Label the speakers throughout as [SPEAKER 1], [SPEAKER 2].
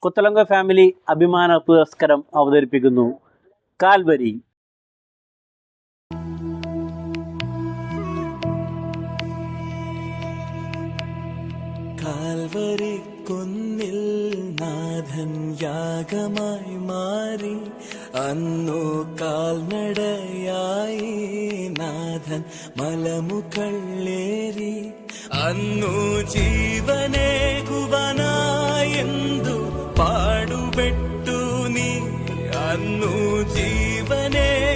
[SPEAKER 1] കുത്തലങ്ക family അഭിമാന പുരസ്കാരം അവതരിപ്പിക്കുന്നു കാൽവരി.
[SPEAKER 2] കാൽവരി കുന്നിൽ നാഥൻ യാഗമായി മാറി, അന്നു കാൽനടയായി നാഥൻ മലമുകളേറി, അന്നു ജീവനേകുവനായെന്തു പാടുപെട്ടു നീ, അന്നു ജീവനേകുവനായെന്തു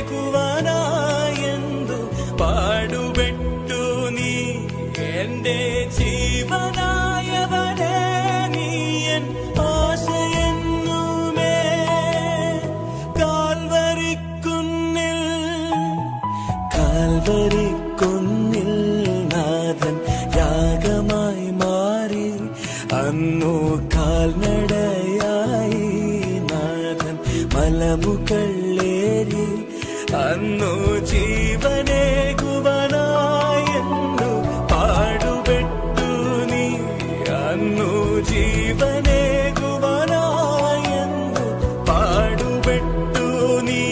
[SPEAKER 2] പാടുപെട്ടു നീ. എന്റെ ജീവനായവനെ നീയൻ ആശയെന്നുമേ കാൽവരിക്കുന്നിൽ, കാൽവരിക്കുന്നിൽ നാഥൻ യാഗമായി മാറി, അന്നു കാൽനടയായി നാഥൻ മലമുകളേറി, അന്നു ജീവനേകുവനായെന്നു പാടുപെട്ടു നീ, അന്നു ജീവനേകുവനായെന്നു പാടുപെട്ടു നീ.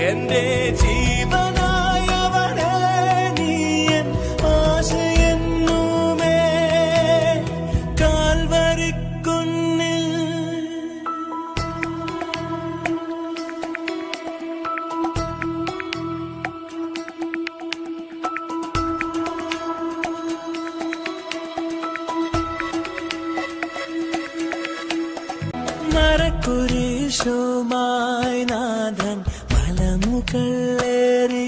[SPEAKER 2] എന്റെ ജീവനായവനെ നീയൻ ആശയെന്നുമേ കാൽവരിക്കുന്നിൽ. മരക്കുരിശുമായി നാഥൻ മലമുകളേറി,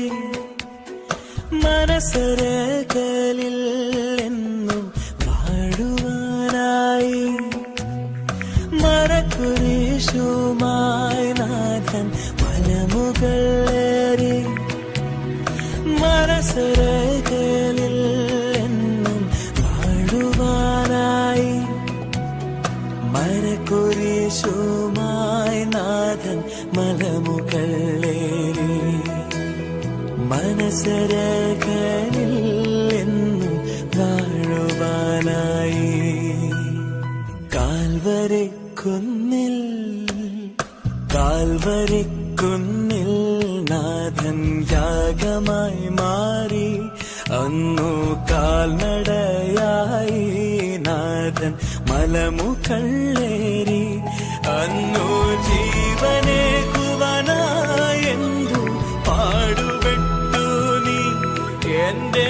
[SPEAKER 2] മനസ്സരകളിൽ എന്നും വാഴുവാനായി. മരക്കുരിശുമായി നാഥൻ മലമുകളേറി, മനസ്സരകളിൽ എന്നും വാഴുവാനായി. മരക്കുരിശുമായി നാഥൻ മലമുകളേറി, മനസ്സരകളിൽ എന്നും വാഴുവാനായി. കാൽവരിക്കുന്നിൽ, കാൽവരിക്കുന്നിൽ നാഥൻ യാഗമായി മാറി, അന്നു കാൽനടയായി നാഥൻ മലമുകളേറി, അന്നു ജീവനേകുവനായെന്തു പാടുപെട്ടു നീ. എന്റെ